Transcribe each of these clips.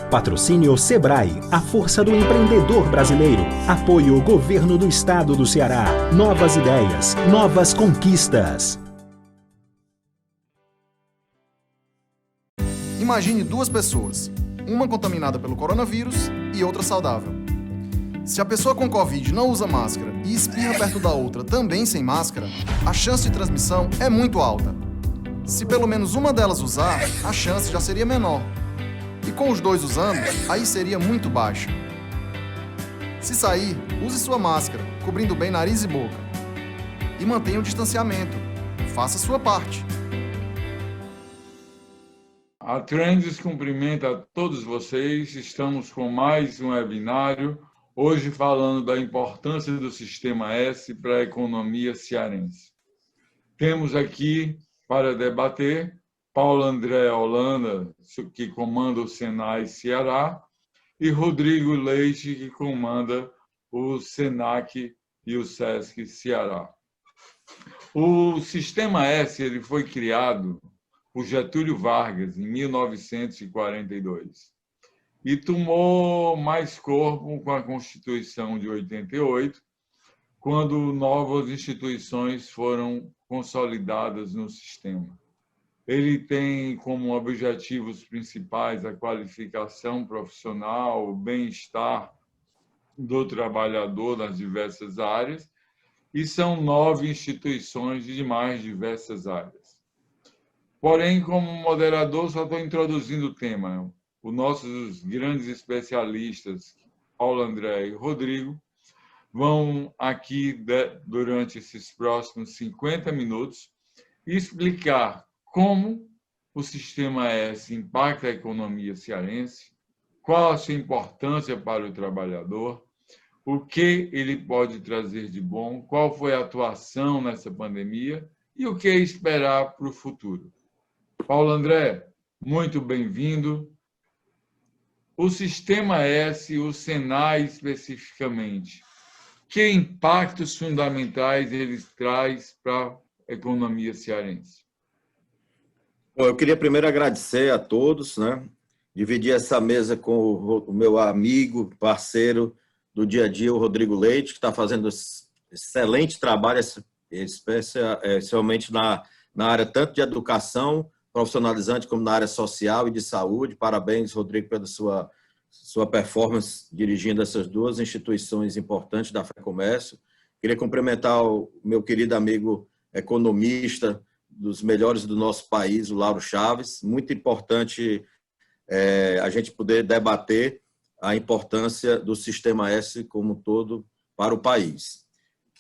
Patrocínio Sebrae, a força do empreendedor brasileiro. Apoio Governo do Estado do Ceará. Novas ideias, novas conquistas. Imagine duas pessoas, uma contaminada pelo coronavírus e outra saudável. Se a pessoa com Covid não usa máscara e espirra perto da outra também sem máscara, a chance de transmissão é muito alta. Se pelo menos uma delas usar, a chance já seria menor. E com os dois usando, aí seria muito baixa. Se sair, use sua máscara, cobrindo bem nariz e boca. E mantenha o distanciamento. Faça a sua parte. A Trends cumprimenta a todos vocês. Estamos com mais um webinário, hoje falando da importância do Sistema S para a economia cearense. Temos aqui para debater Paulo André Holanda, que comanda o Senai Ceará, e Rodrigo Leite, que comanda o Senac e o Sesc Ceará. O Sistema S ele foi criado por Getúlio Vargas em 1942 e tomou mais corpo com a Constituição de 88, quando novas instituições foram consolidadas no sistema. Ele tem como objetivos principais a qualificação profissional, o bem-estar do trabalhador nas diversas áreas, e são 9 instituições de mais diversas áreas. Porém, como moderador, só estou introduzindo o tema. Os nossos grandes especialistas, Paulo André e Rodrigo, vão aqui, durante esses próximos 50 minutos, explicar como o Sistema S impacta a economia cearense, qual a sua importância para o trabalhador, o que ele pode trazer de bom, qual foi a atuação nessa pandemia e o que esperar para o futuro. Paulo André, muito bem-vindo. O Sistema S, o Senai especificamente, que impactos fundamentais ele traz para a economia cearense? Bom, eu queria primeiro agradecer a todos, né? Dividir essa mesa com o meu amigo, parceiro do dia a dia, o Rodrigo Leite, que está fazendo excelente trabalho, especialmente na área tanto de educação profissionalizante como na área social e de saúde. Parabéns, Rodrigo, pela sua performance dirigindo essas duas instituições importantes da FEComércio. Queria cumprimentar o meu querido amigo economista, dos melhores do nosso país, o Lauro Chaves. Muito importante a gente poder debater a importância do Sistema S como um todo para o país.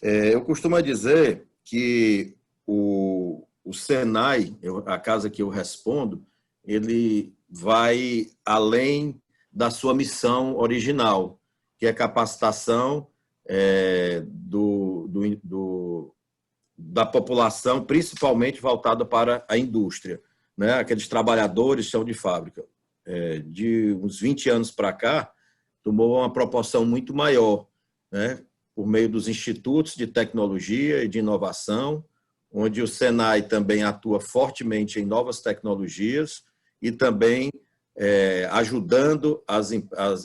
Eu costumo dizer que o Senai, a casa que eu respondo, ele vai além da sua missão original, que é a capacitação da população, principalmente voltada para a indústria, né? Aqueles trabalhadores chão de fábrica. De uns 20 anos para cá, tomou uma proporção muito maior, né? Por meio dos institutos de tecnologia e de inovação, onde o Senai também atua fortemente em novas tecnologias e também ajudando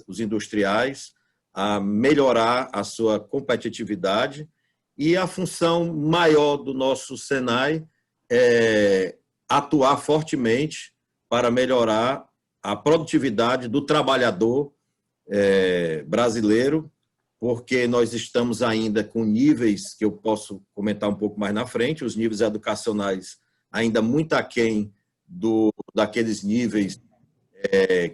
os industriais a melhorar a sua competitividade. E a função maior do nosso Senai é atuar fortemente para melhorar a produtividade do trabalhador brasileiro, porque nós estamos ainda com níveis que eu posso comentar um pouco mais na frente, os níveis educacionais ainda muito aquém daqueles níveis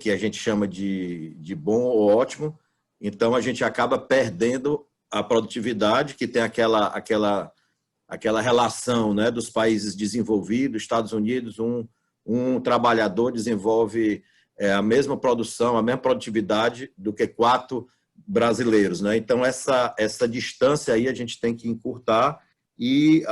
que a gente chama de bom ou ótimo. Então, a gente acaba perdendo a produtividade, que tem aquela relação, né, dos países desenvolvidos. Estados Unidos, um trabalhador desenvolve a mesma produção, a mesma produtividade do que 4 brasileiros, né? Então, essa distância aí a gente tem que encurtar, e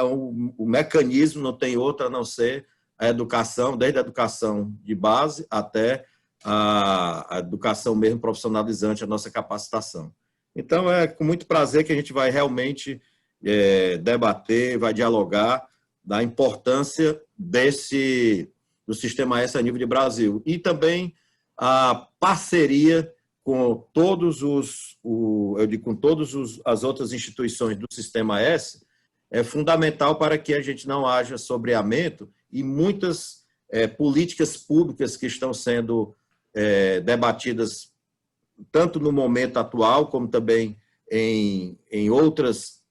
o mecanismo não tem outro a não ser a educação, desde a educação de base até a educação mesmo profissionalizante, a nossa capacitação. Então, é com muito prazer que a gente vai realmente debater, vai dialogar da importância do Sistema S a nível de Brasil. E também a parceria com todos as outras instituições do Sistema S é fundamental para que a gente não haja sobreamento e muitas políticas públicas que estão sendo debatidas tanto no momento atual como também em outros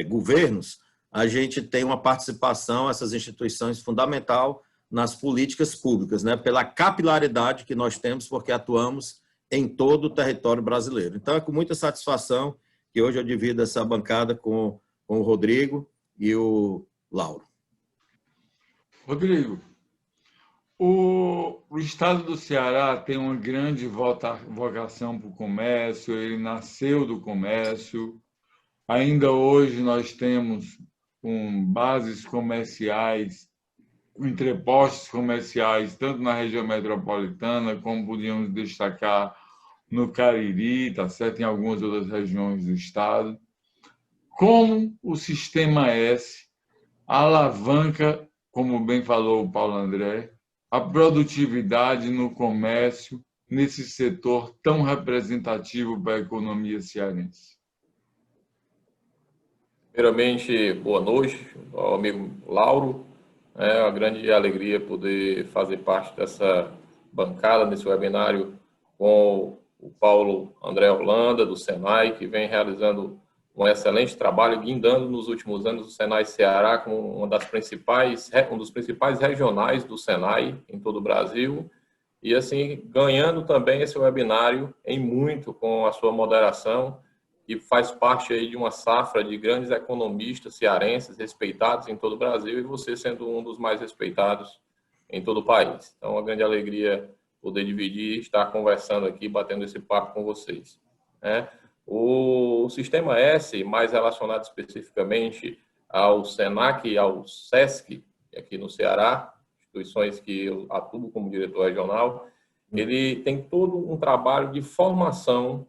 governos, a gente tem uma participação, essas instituições, fundamental nas políticas públicas, né, pela capilaridade que nós temos, porque atuamos em todo o território brasileiro. Então, é com muita satisfação que hoje eu divido essa bancada com o Rodrigo e o Lauro. Rodrigo, o estado do Ceará tem uma grande vocação para o comércio, ele nasceu do comércio. Ainda hoje nós temos bases comerciais, entrepostos comerciais, tanto na região metropolitana, como podíamos destacar no Cariri, tá certo? Em algumas outras regiões do estado. Como o Sistema S alavanca, como bem falou o Paulo André, a produtividade no comércio, nesse setor tão representativo para a economia cearense? Primeiramente, boa noite ao amigo Lauro. É uma grande alegria poder fazer parte dessa bancada, nesse webinário, com o Paulo André Holanda, do Senai, que vem realizando um excelente trabalho, guindando nos últimos anos o Senai Ceará como um dos principais regionais do Senai em todo o Brasil, e assim, ganhando também esse webinário em muito com a sua moderação, que faz parte aí de uma safra de grandes economistas cearenses respeitados em todo o Brasil, e você sendo um dos mais respeitados em todo o país. Então, é uma grande alegria poder dividir, estar conversando aqui, batendo esse papo com vocês. O Sistema S, mais relacionado especificamente ao SENAC e ao SESC, aqui no Ceará, instituições que eu atuo como diretor regional, ele tem todo um trabalho de formação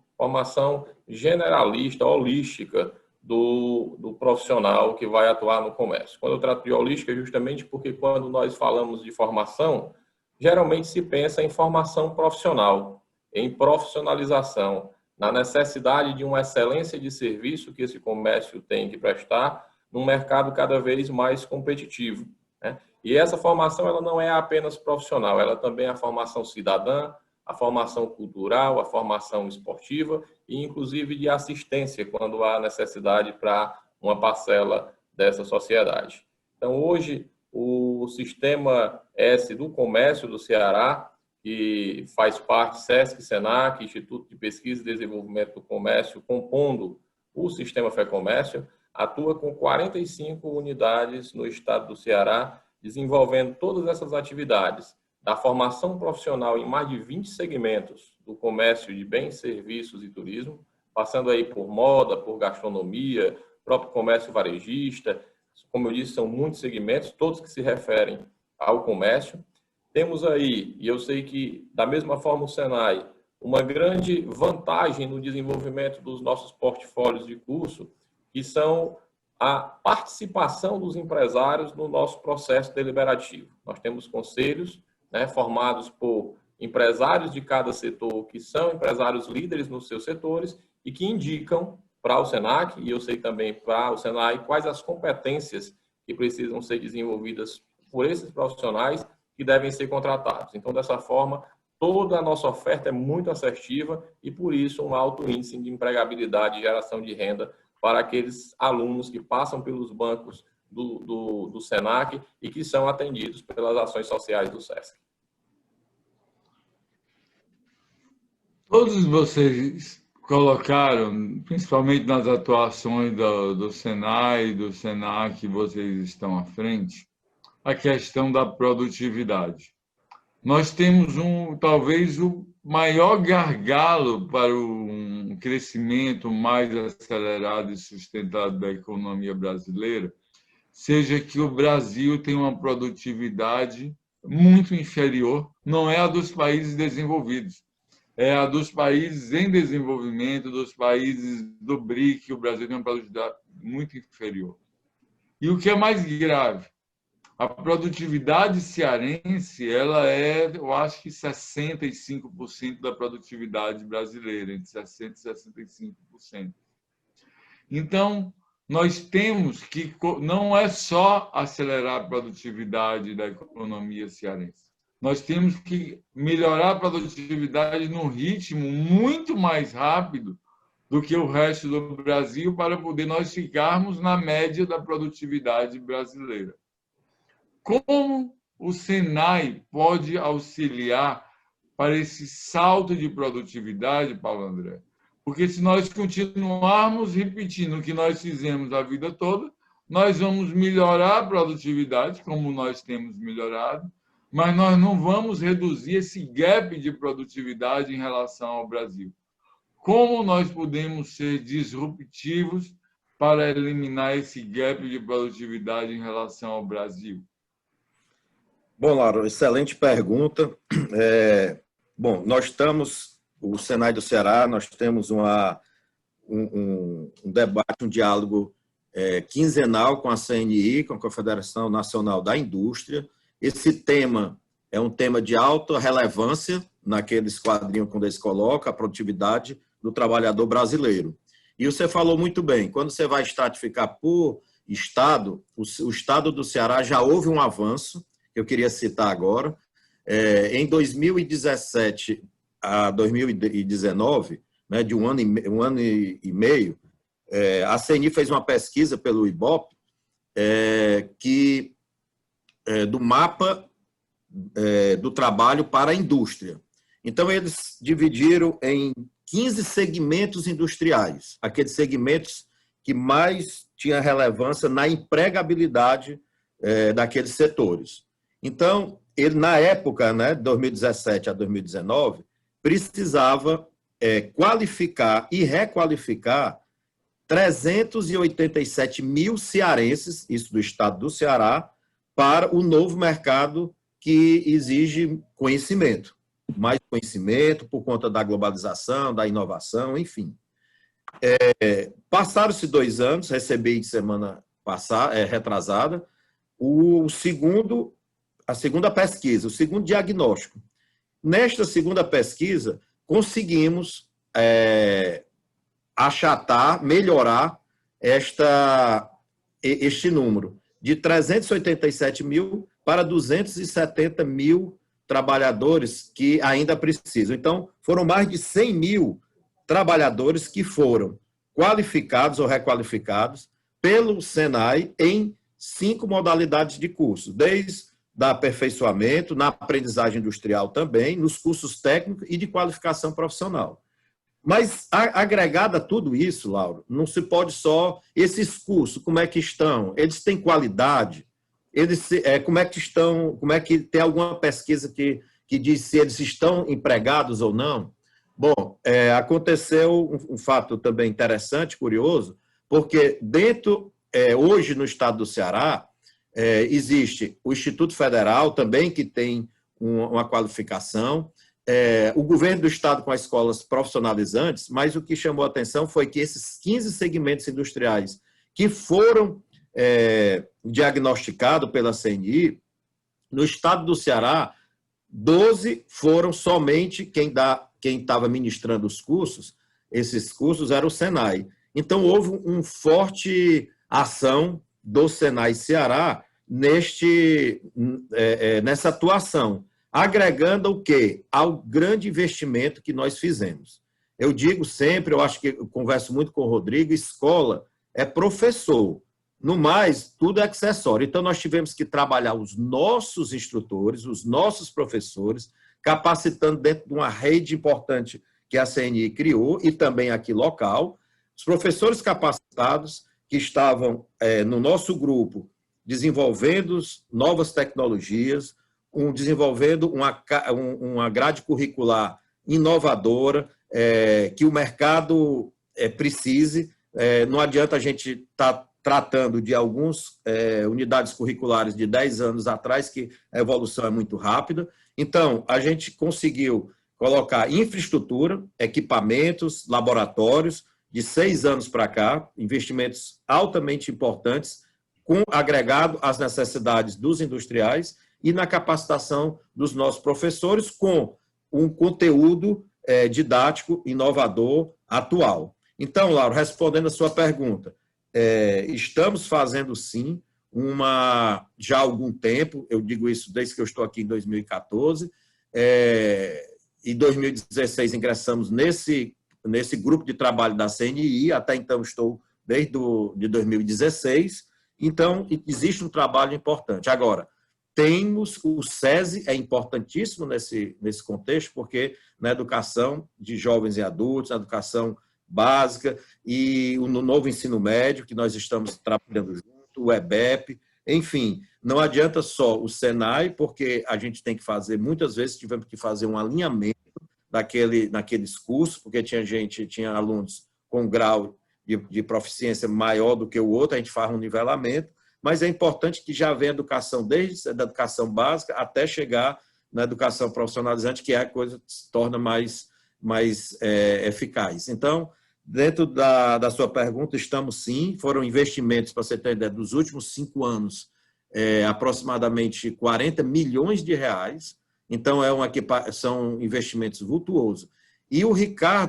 generalista, holística do profissional que vai atuar no comércio. Quando eu trato de holística, é justamente porque quando nós falamos de formação, geralmente se pensa em formação profissional, em profissionalização, na necessidade de uma excelência de serviço que esse comércio tem que prestar num mercado cada vez mais competitivo, né? E essa formação ela não é apenas profissional, ela também é a formação cidadã, a formação cultural, a formação esportiva e, inclusive, de assistência, quando há necessidade para uma parcela dessa sociedade. Então, hoje, o Sistema S do Comércio do Ceará, que faz parte SESC, SENAC, Instituto de Pesquisa e Desenvolvimento do Comércio, compondo o Sistema FEComércio, atua com 45 unidades no estado do Ceará, desenvolvendo todas essas atividades, da formação profissional em mais de 20 segmentos do comércio de bens, serviços e turismo, passando aí por moda, por gastronomia, próprio comércio varejista. Como eu disse, são muitos segmentos, todos que se referem ao comércio. Temos aí, e eu sei que da mesma forma o Senai, uma grande vantagem no desenvolvimento dos nossos portfólios de curso, que são a participação dos empresários no nosso processo deliberativo. Nós temos conselhos, né, formados por empresários de cada setor, que são empresários líderes nos seus setores e que indicam para o SENAC, e eu sei também para o Senai, quais as competências que precisam ser desenvolvidas por esses profissionais que devem ser contratados. Então, dessa forma, toda a nossa oferta é muito assertiva e, por isso, um alto índice de empregabilidade e geração de renda para aqueles alunos que passam pelos bancos do SENAC e que são atendidos pelas ações sociais do SESC. Todos vocês colocaram, principalmente nas atuações do Senai e do SENAC, vocês estão à frente, a questão da produtividade. Nós temos talvez o maior gargalo para um crescimento mais acelerado e sustentado da economia brasileira, seja que o Brasil tem uma produtividade muito inferior, não é a dos países desenvolvidos, é a dos países em desenvolvimento, dos países do BRIC, o Brasil tem uma produtividade muito inferior. E o que é mais grave, A produtividade cearense, ela é, eu acho que 65% da produtividade brasileira, entre 60% e 65%. Então, nós temos que, não é só acelerar a produtividade da economia cearense, nós temos que melhorar a produtividade num ritmo muito mais rápido do que o resto do Brasil para poder nós ficarmos na média da produtividade brasileira. Como o Senai pode auxiliar para esse salto de produtividade, Paulo André? Porque se nós continuarmos repetindo o que nós fizemos a vida toda, nós vamos melhorar a produtividade, como nós temos melhorado, mas nós não vamos reduzir esse gap de produtividade em relação ao Brasil. Como nós podemos ser disruptivos para eliminar esse gap de produtividade em relação ao Brasil? Bom, Lauro, excelente pergunta. Bom, nós estamos, o Senai do Ceará, nós temos um debate, um diálogo quinzenal com a CNI, com a Confederação Nacional da Indústria. Esse tema é um tema de alta relevância naquele esquadrinho quando eles colocam a produtividade do trabalhador brasileiro. E você falou muito bem, quando você vai estratificar por estado, o estado do Ceará já houve um avanço, que eu queria citar agora. Em 2017 a 2019, né, de um ano e meio, a CNI fez uma pesquisa pelo IBOP do mapa do trabalho para a indústria. Então, eles dividiram em 15 segmentos industriais, aqueles segmentos que mais tinham relevância na empregabilidade daqueles setores. Então, ele, na época, né, 2017 a 2019, precisava qualificar e requalificar 387 mil cearenses, isso do estado do Ceará, para o novo mercado que exige conhecimento. Mais conhecimento por conta da globalização, da inovação, enfim. Passaram-se 2 anos, recebi semana retrasada, a segunda pesquisa, o segundo diagnóstico. Nesta segunda pesquisa, conseguimos achatar, melhorar este número, de 387 mil para 270 mil trabalhadores que ainda precisam. Então, foram mais de 100 mil trabalhadores que foram qualificados ou requalificados pelo Senai em 5 modalidades de cursos, desde aperfeiçoamento, na aprendizagem industrial também, nos cursos técnicos e de qualificação profissional. Mas, agregado a tudo isso, Lauro, não se pode só... Esses cursos, como é que estão? Eles têm qualidade? Como é que estão? Como é que tem alguma pesquisa que diz se eles estão empregados ou não? Bom, aconteceu um fato também interessante, curioso, porque hoje no estado do Ceará, existe o Instituto Federal também, que tem uma qualificação, o governo do estado com as escolas profissionalizantes, mas o que chamou a atenção foi que esses 15 segmentos industriais que foram diagnosticados pela CNI, no estado do Ceará, 12 foram somente quem estava ministrando os cursos, esses cursos era o Senai. Então, houve uma forte ação do Senai Ceará nessa atuação, agregando o quê? Ao grande investimento que nós fizemos. Eu digo sempre, eu acho que eu converso muito com o Rodrigo, escola é professor, no mais, tudo é acessório. Então, nós tivemos que trabalhar os nossos instrutores, os nossos professores, capacitando dentro de uma rede importante que a CNI criou, e também aqui local, os professores capacitados que estavam no nosso grupo desenvolvendo novas tecnologias, desenvolvendo uma grade curricular inovadora, que o mercado precise. Não adianta a gente estar tratando de algumas unidades curriculares de 10 anos atrás, que a evolução é muito rápida. Então, a gente conseguiu colocar infraestrutura, equipamentos, laboratórios, de 6 anos para cá, investimentos altamente importantes, agregado às necessidades dos industriais e na capacitação dos nossos professores com um conteúdo didático, inovador, atual. Então, Laura, respondendo a sua pergunta, estamos fazendo sim, já há algum tempo, eu digo isso desde que eu estou aqui em 2014, em 2016 ingressamos nesse grupo de trabalho da CNI, até então estou desde de 2016, então existe um trabalho importante. Agora, temos o SESI, é importantíssimo nesse contexto, porque na educação de jovens e adultos, na educação básica e no novo ensino médio, que nós estamos trabalhando junto, o EBEP, enfim, não adianta só o Senai, porque a gente tem que fazer, muitas vezes tivemos que fazer um alinhamento naqueles cursos, porque tinha alunos com grau de proficiência maior do que o outro, a gente faz um nivelamento, mas é importante que já venha a educação, desde a educação básica até chegar na educação profissionalizante, que a coisa se torna mais eficaz. Então, dentro da sua pergunta, estamos sim, foram investimentos, para você ter ideia, dos últimos 5 anos, aproximadamente 40 milhões de reais, então são investimentos vultuosos. E o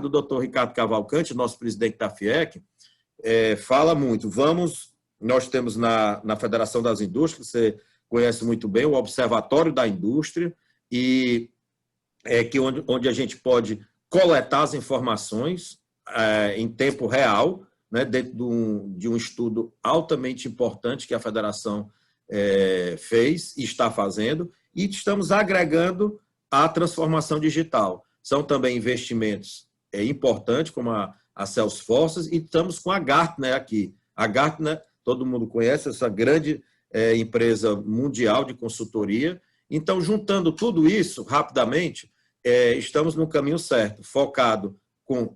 doutor Ricardo Cavalcante, nosso presidente da FIEC, fala muito, nós temos na Federação das Indústrias, você conhece muito bem, o Observatório da Indústria, e onde a gente pode coletar as informações em tempo real, né, dentro de um estudo altamente importante que a Federação fez e está fazendo, e estamos agregando a transformação digital. São também investimentos importantes, como a Salesforce, e estamos com a Gartner aqui. A Gartner, todo mundo conhece, essa grande empresa mundial de consultoria. Então, juntando tudo isso rapidamente, estamos no caminho certo, focado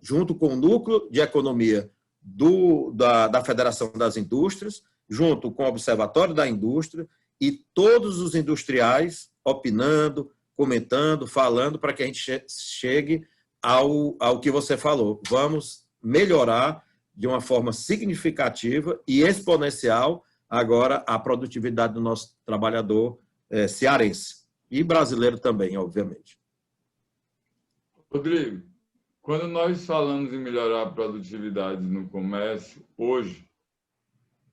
junto com o núcleo de economia da Federação das Indústrias, junto com o Observatório da Indústria e todos os industriais opinando, comentando, falando, para que a gente chegue ao que você falou. Vamos melhorar de uma forma significativa e exponencial agora a produtividade do nosso trabalhador cearense e brasileiro também, obviamente. Rodrigo, quando nós falamos em melhorar a produtividade no comércio, hoje,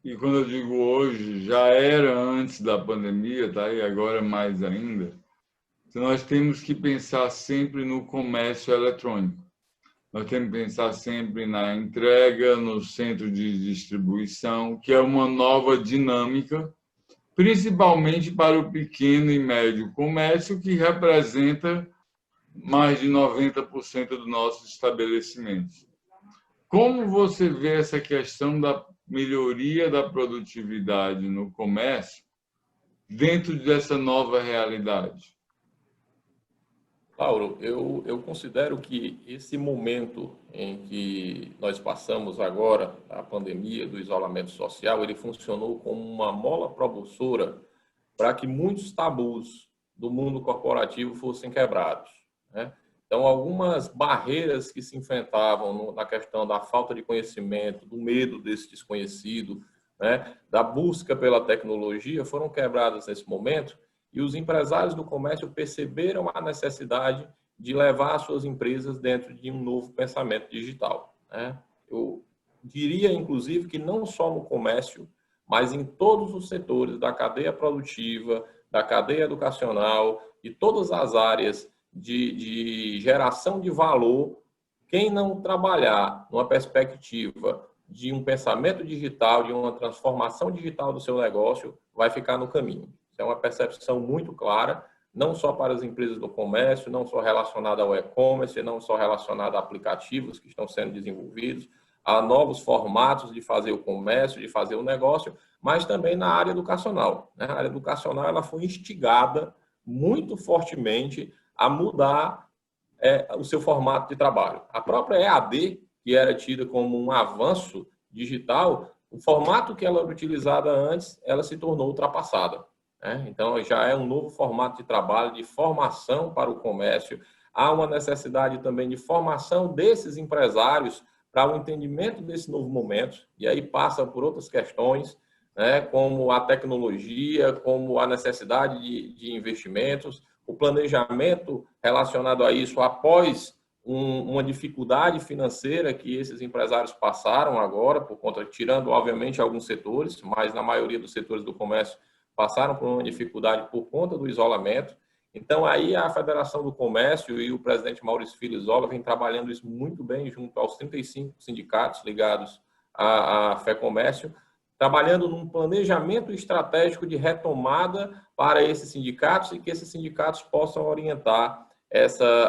e quando eu digo hoje, já era antes da pandemia, tá? E agora mais ainda, nós temos que pensar sempre no comércio eletrônico. Nós temos que pensar sempre na entrega, no centro de distribuição, que é uma nova dinâmica, principalmente para o pequeno e médio comércio, que representa mais de 90% dos nossos estabelecimentos. Como você vê essa questão da melhoria da produtividade no comércio dentro dessa nova realidade? Lauro, eu considero que esse momento em que nós passamos agora, a pandemia, do isolamento social, ele funcionou como uma mola propulsora para que muitos tabus do mundo corporativo fossem quebrados, né? Então, algumas barreiras que se enfrentavam na questão da falta de conhecimento, do medo desse desconhecido, né, da busca pela tecnologia, foram quebradas nesse momento. E os empresários do comércio perceberam a necessidade de levar as suas empresas dentro de um novo pensamento digital, né? Eu diria, inclusive, que não só no comércio, mas em todos os setores da cadeia produtiva, da cadeia educacional, de todas as áreas de geração de valor, quem não trabalhar numa perspectiva de um pensamento digital, de uma transformação digital do seu negócio, vai ficar no caminho. É uma percepção muito clara, não só para as empresas do comércio, não só relacionada ao e-commerce, não só relacionada a aplicativos que estão sendo desenvolvidos, a novos formatos de fazer o comércio, de fazer o negócio, mas também na área educacional. A área educacional ela foi instigada muito fortemente a mudar o seu formato de trabalho. A própria EAD, que era tida como um avanço digital, o formato que ela era utilizada antes, ela se tornou ultrapassada. Então, já é um novo formato de trabalho, de formação para o comércio. Há uma necessidade também de formação desses empresários para o entendimento desse novo momento, e aí passa por outras questões, né, como a tecnologia, como a necessidade de investimentos, o planejamento relacionado a isso após uma dificuldade financeira que esses empresários passaram agora, por conta, tirando, obviamente, alguns setores, mas na maioria dos setores do comércio passaram por uma dificuldade por conta do isolamento. Então, aí a Federação do Comércio e o presidente Maurício Filho Isola vem trabalhando isso muito bem junto aos 35 sindicatos ligados à FEComércio, trabalhando num planejamento estratégico de retomada para esses sindicatos e que esses sindicatos possam orientar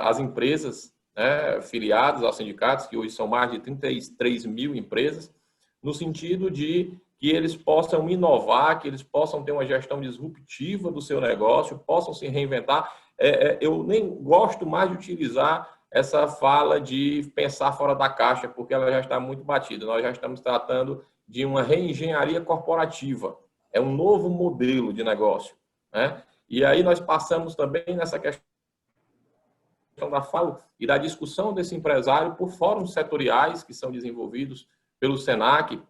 as empresas, né, filiadas aos sindicatos, que hoje são mais de 33 mil empresas, no sentido de que eles possam inovar, que eles possam ter uma gestão disruptiva do seu negócio, possam se reinventar. Eu nem gosto mais de utilizar essa fala de pensar fora da caixa, porque ela já está muito batida. Nós já estamos tratando de uma reengenharia corporativa. É um novo modelo de negócio, né? E aí nós passamos também nessa questão da fala e da discussão desse empresário por fóruns setoriais que são desenvolvidos pelo SENAC,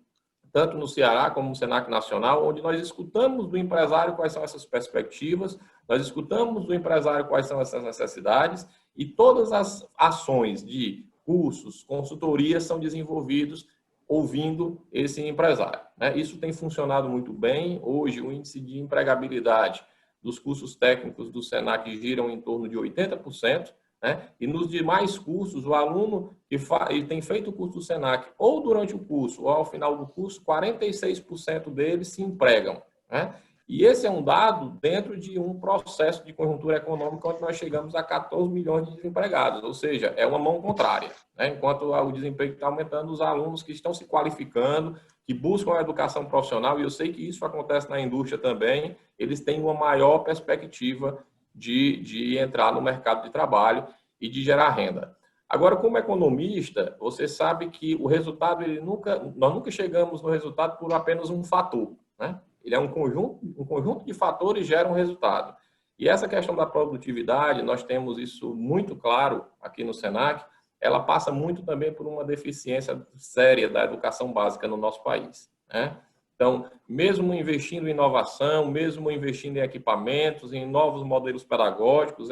tanto no Ceará como no SENAC Nacional, onde nós escutamos do empresário quais são essas perspectivas, nós escutamos do empresário quais são essas necessidades e todas as ações de cursos, consultorias são desenvolvidos ouvindo esse empresário, né? Isso tem funcionado muito bem. Hoje, o índice de empregabilidade dos cursos técnicos do SENAC giram em torno de 80%, né? E nos demais cursos, o aluno que ele tem feito o curso do SENAC, ou durante o curso, ou ao final do curso, 46% deles se empregam, né? E esse é um dado dentro de um processo de conjuntura econômica onde nós chegamos a 14 milhões de desempregados, ou seja, é uma mão contrária, né? Enquanto o desemprego está aumentando, os alunos que estão se qualificando, que buscam a educação profissional, e eu sei que isso acontece na indústria também, eles têm uma maior perspectiva de entrar no mercado de trabalho e de gerar renda. Agora, como economista, você sabe que o resultado, nós nunca chegamos no resultado por apenas um fator, né? Ele é um conjunto de fatores gera um resultado. E essa questão da produtividade, nós temos isso muito claro aqui no SENAC, ela passa muito também por uma deficiência séria da educação básica no nosso país, né? Então, mesmo investindo em inovação, mesmo investindo em equipamentos, em novos modelos pedagógicos,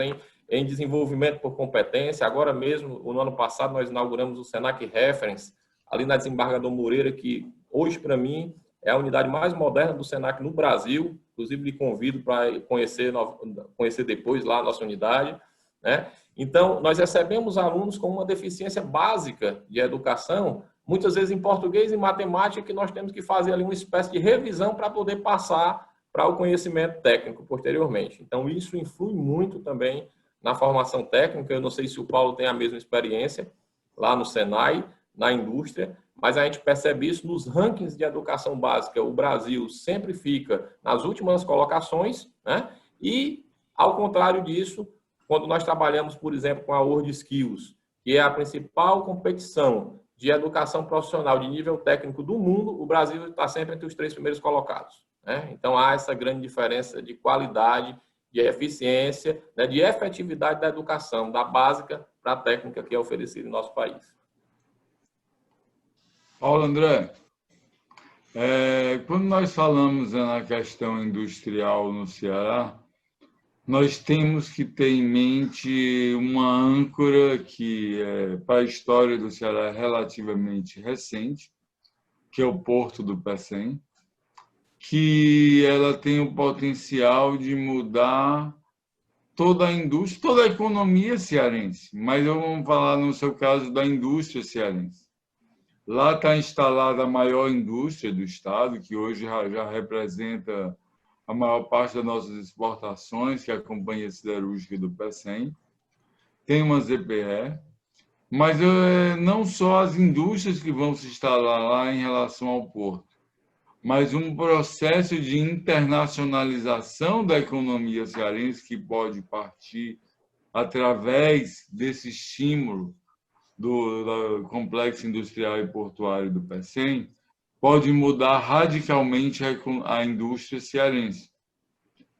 em desenvolvimento por competência, agora mesmo, no ano passado, nós inauguramos o SENAC Reference, ali na Desembargador Moreira, que hoje, para mim, é a unidade mais moderna do SENAC no Brasil. Inclusive, lhe convido para conhecer depois lá a nossa unidade, né? Então, nós recebemos alunos com uma deficiência básica de educação, muitas vezes em português e matemática, que nós temos que fazer ali uma espécie de revisão para poder passar para o conhecimento técnico posteriormente. Então, isso influi muito também na formação técnica. Eu não sei se o Paulo tem a mesma experiência lá no Senai, na indústria, mas a gente percebe isso nos rankings de educação básica. O Brasil sempre fica nas últimas colocações, né? E, ao contrário disso, quando nós trabalhamos, por exemplo, com a World Skills, que é a principal competição de educação profissional de nível técnico do mundo, o Brasil está sempre entre os 3 primeiros colocados, né? Então, há essa grande diferença de qualidade, de eficiência, né, de efetividade da educação, da básica para a técnica que é oferecida em nosso país. Paulo André, quando nós falamos na questão industrial no Ceará, nós temos que ter em mente uma âncora que, para a história do Ceará, é relativamente recente, que é o Porto do Pecém, que ela tem o potencial de mudar toda a indústria, toda a economia cearense, mas eu vou falar, no seu caso, da indústria cearense. Lá está instalada a maior indústria do estado, que hoje já representa a maior parte das nossas exportações, que é a Companhia Siderúrgica do Pecém. Tem uma ZPE, mas não só as indústrias que vão se instalar lá em relação ao porto, mas um processo de internacionalização da economia cearense que pode partir através desse estímulo do Complexo Industrial e Portuário do Pecém, pode mudar radicalmente a indústria cearense.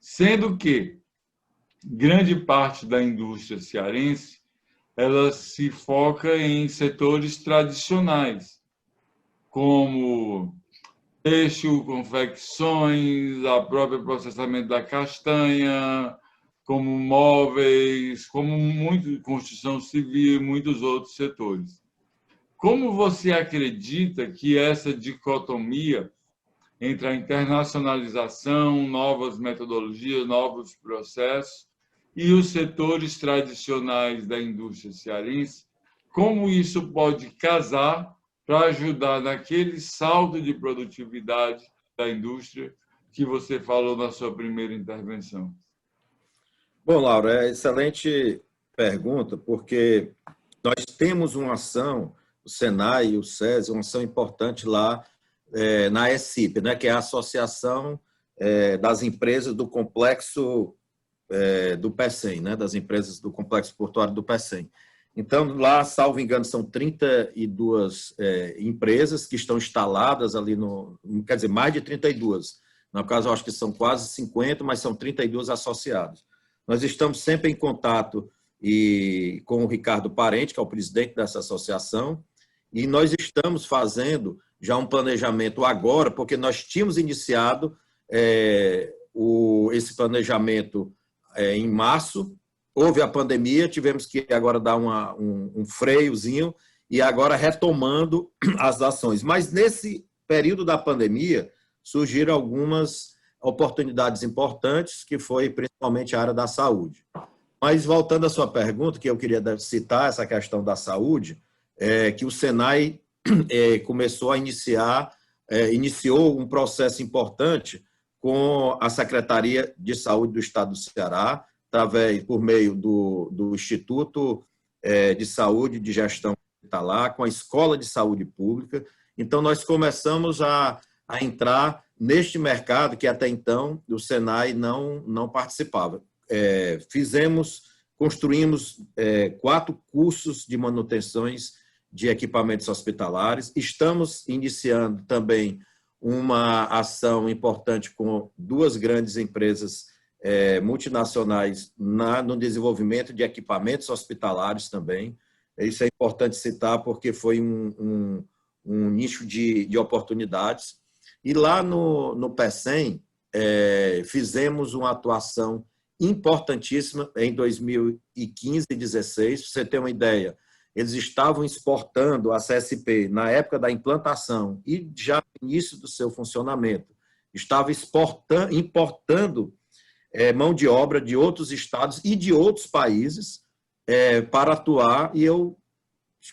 Sendo que grande parte da indústria cearense ela se foca em setores tradicionais, como têxtil, confecções, a própria processamento da castanha, como móveis, como muito construção civil e muitos outros setores. Como você acredita que essa dicotomia entre a internacionalização, novas metodologias, novos processos e os setores tradicionais da indústria cearense, como isso pode casar para ajudar naquele salto de produtividade da indústria que você falou na sua primeira intervenção? Bom, Laura, é excelente pergunta, porque nós temos uma ação, o Senai e o SESI, uma ação importante lá na ESIP, né, que é a Associação das Empresas do Complexo do PECEM, né, das empresas do Complexo Portuário do PECEM. Então, lá, salvo engano, são 32 empresas que estão instaladas ali quer dizer, mais de 32. No caso, eu acho que são quase 50, mas são 32 associados. Nós estamos sempre em contato com o Ricardo Parente, que é o presidente dessa associação, e nós estamos fazendo já um planejamento agora, porque nós tínhamos iniciado esse planejamento em março, houve a pandemia, tivemos que agora dar um freiozinho e agora retomando as ações. Mas nesse período da pandemia surgiram algumas oportunidades importantes, que foi principalmente a área da saúde. Mas voltando à sua pergunta, que eu queria citar essa questão da saúde, que o Senai começou a iniciou um processo importante com a Secretaria de Saúde do Estado do Ceará, por meio do Instituto de Saúde de Gestão Hospitalar, com a Escola de Saúde Pública. Então, nós começamos a entrar neste mercado que até então o Senai não participava. Construímos 4 cursos de manutenções de equipamentos hospitalares. Estamos iniciando também uma ação importante com 2 grandes empresas multinacionais no desenvolvimento de equipamentos hospitalares também. Isso é importante citar porque foi um nicho de oportunidades. E lá no PECEM, fizemos uma atuação importantíssima em 2015 e 2016. Para você ter uma ideia, eles estavam exportando a CSP na época da implantação e já no início do seu funcionamento. Estava importando mão de obra de outros estados e de outros países para atuar. E eu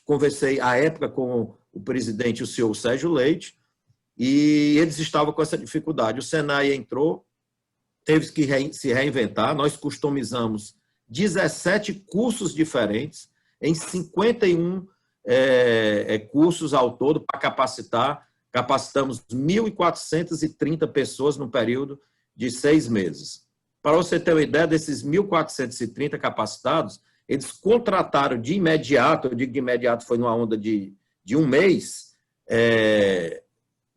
conversei à época com o presidente, o senhor Sérgio Leite, e eles estavam com essa dificuldade. O Senai entrou, teve que se reinventar. Nós customizamos 17 cursos diferentes, em 51 cursos ao todo para capacitar. Capacitamos 1.430 pessoas no período de 6 meses. Para você ter uma ideia, desses 1.430 capacitados, eles contrataram de imediato, eu digo de imediato, foi numa onda de um mês,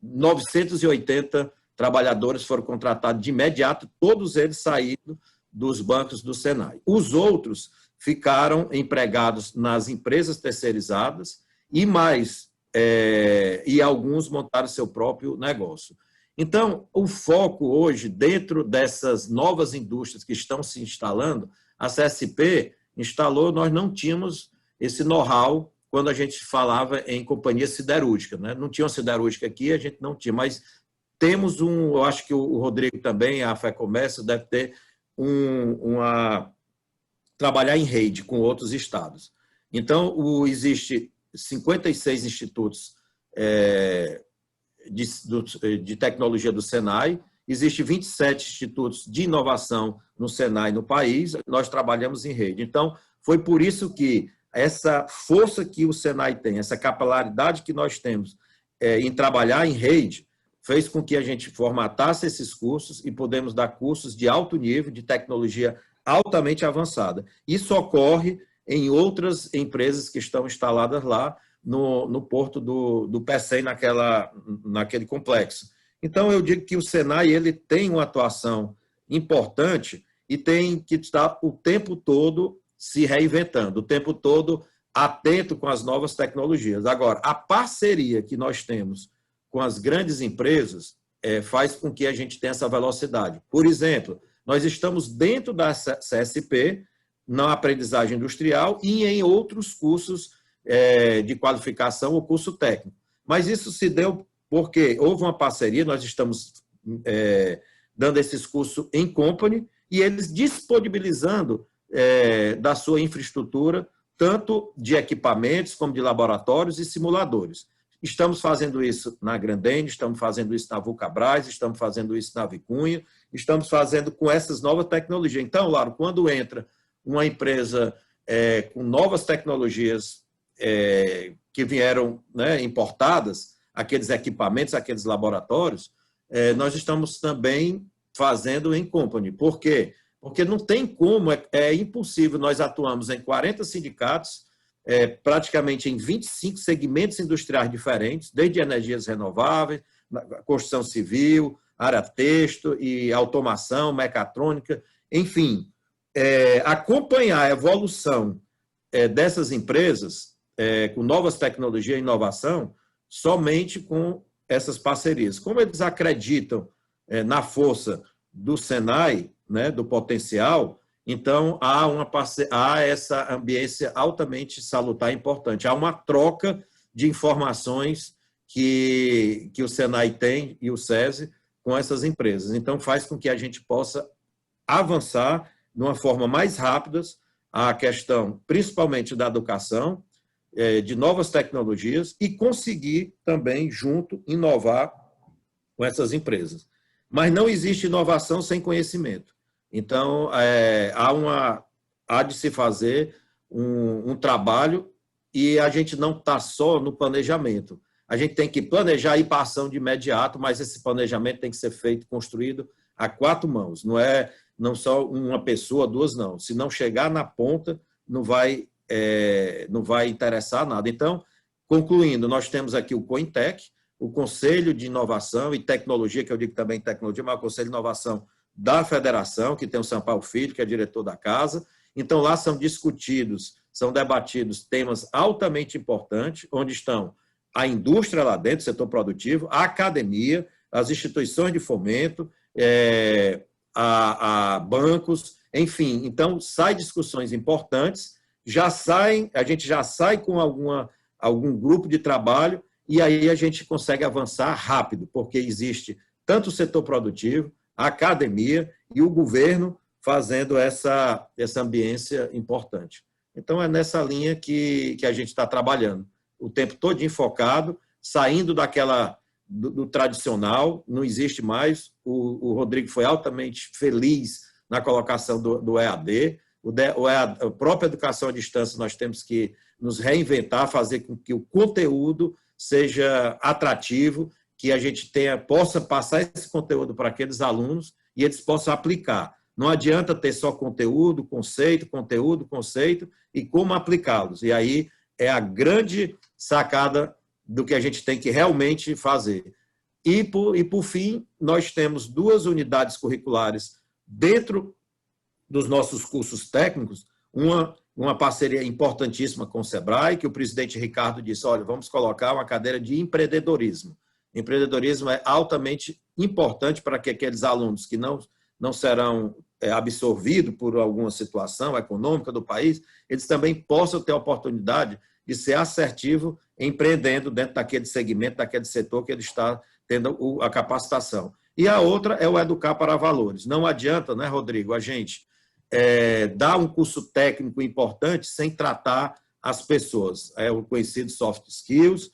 980 trabalhadores foram contratados de imediato, todos eles saíram dos bancos do Senai. Os outros ficaram empregados nas empresas terceirizadas e alguns montaram seu próprio negócio. Então, o foco hoje, dentro dessas novas indústrias que estão se instalando, a CSP instalou, nós não tínhamos esse know-how quando a gente falava em companhia siderúrgica, né? Não tinha uma siderúrgica aqui, a gente não tinha, mas temos eu acho que o Rodrigo também, a FEComércio, deve ter trabalhar em rede com outros estados. Então, existe 56 institutos de tecnologia do Senai, existe 27 institutos de inovação no Senai no país, nós trabalhamos em rede. Então, foi por isso que essa força que o Senai tem, essa capilaridade que nós temos em trabalhar em rede, fez com que a gente formatasse esses cursos e podemos dar cursos de alto nível, de tecnologia altamente avançada. Isso ocorre em outras empresas que estão instaladas lá no porto do PECEM, naquele complexo. Então, eu digo que o Senai ele tem uma atuação importante e tem que estar o tempo todo se reinventando, o tempo todo atento com as novas tecnologias. Agora, a parceria que nós temos com as grandes empresas faz com que a gente tenha essa velocidade. Por exemplo, nós estamos dentro da CSP, na aprendizagem industrial e em outros cursos de qualificação ou curso técnico. Mas isso se deu porque houve uma parceria, nós estamos dando esses cursos em company e eles disponibilizando da sua infraestrutura, tanto de equipamentos como de laboratórios e simuladores. Estamos fazendo isso na Grandene, estamos fazendo isso na Vulcabras, estamos fazendo isso na Vicunha, estamos fazendo com essas novas tecnologias. Então, Lauro, quando entra uma empresa com novas tecnologias que vieram, né, importadas, aqueles equipamentos, aqueles laboratórios, nós estamos também fazendo em company. Por quê? Porque não tem como, é impossível. Nós atuamos em 40 sindicatos, praticamente em 25 segmentos industriais diferentes, desde energias renováveis, construção civil, área texto e automação, mecatrônica, enfim, acompanhar a evolução dessas empresas com novas tecnologias e inovação somente com essas parcerias. Como eles acreditam na força do Senai, né, do potencial, então há essa ambiência altamente salutar e importante. Há uma troca de informações que o Senai tem e o SESI com essas empresas. Então faz com que a gente possa avançar de uma forma mais rápida a questão, principalmente da educação, de novas tecnologias e conseguir também, junto, inovar com essas empresas. Mas não existe inovação sem conhecimento. Então, há de se fazer um trabalho e a gente não está só no planejamento. A gente tem que planejar e ir para ação de imediato, mas esse planejamento tem que ser feito, construído a 4 mãos. Não só uma pessoa, 2, não. Se não chegar na ponta, não vai interessar nada. Então, concluindo, nós temos aqui o COINTEC, o Conselho de Inovação e Tecnologia, que eu digo também tecnologia, mas o Conselho de Inovação da Federação, que tem o Sampaio Filho, que é diretor da casa. Então, lá são discutidos, são debatidos temas altamente importantes, onde estão a indústria lá dentro, o setor produtivo, a academia, as instituições de fomento, a bancos, enfim. Então, saem discussões importantes, a gente já sai com algum grupo de trabalho e aí a gente consegue avançar rápido, porque existe tanto o setor produtivo, a academia e o governo fazendo essa ambiência importante. Então, é nessa linha que a gente está trabalhando, o tempo todo enfocado, saindo do tradicional, não existe mais. O Rodrigo foi altamente feliz na colocação do EAD. A própria educação à distância, nós temos que nos reinventar, fazer com que o conteúdo seja atrativo, que a gente possa passar esse conteúdo para aqueles alunos e eles possam aplicar. Não adianta ter só conteúdo, conceito e como aplicá-los. E aí é a grande sacada do que a gente tem que realmente fazer. E por fim, nós temos 2 unidades curriculares dentro dos nossos cursos técnicos, uma parceria importantíssima com o SEBRAE, que o presidente Ricardo disse, olha, vamos colocar uma cadeira de empreendedorismo. Empreendedorismo é altamente importante para que aqueles alunos que não serão absorvidos por alguma situação econômica do país, eles também possam ter a oportunidade de ser assertivo empreendendo dentro daquele segmento, daquele setor que ele está tendo a capacitação. E a outra é o Educar para Valores. Não adianta, né, Rodrigo, a gente dar um curso técnico importante sem tratar as pessoas. É o conhecido soft skills,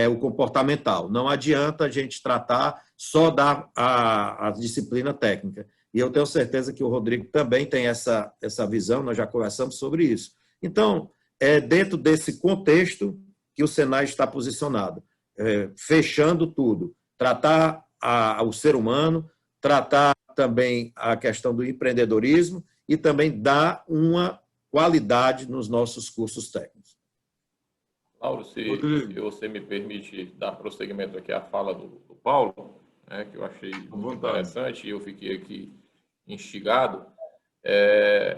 o comportamental. Não adianta a gente tratar só a disciplina técnica. E eu tenho certeza que o Rodrigo também tem essa visão, nós já conversamos sobre isso. Então, é dentro desse contexto que o Senai está posicionado, fechando tudo, tratar o ser humano, tratar também a questão do empreendedorismo e também dar uma qualidade nos nossos cursos técnicos. Lauro, se você me permite dar prosseguimento aqui à fala do Paulo, né, que eu achei muito interessante e eu fiquei aqui instigado.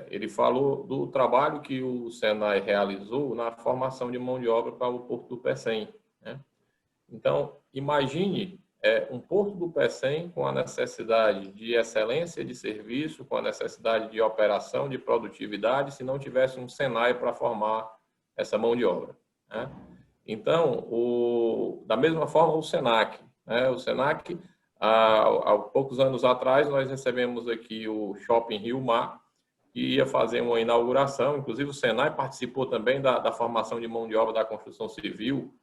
Ele falou do trabalho que o Senai realizou na formação de mão de obra para o Porto do Pecém, né? Então, imagine um porto do Pecém com a necessidade de excelência de serviço, com a necessidade de operação, de produtividade, se não tivesse um Senai para formar essa mão de obra, né? Então, da mesma forma, o Senac, né? O Senac, há poucos anos atrás, nós recebemos aqui o Shopping Rio Mar, que ia fazer uma inauguração, inclusive o Senai participou também da formação de mão de obra da construção civil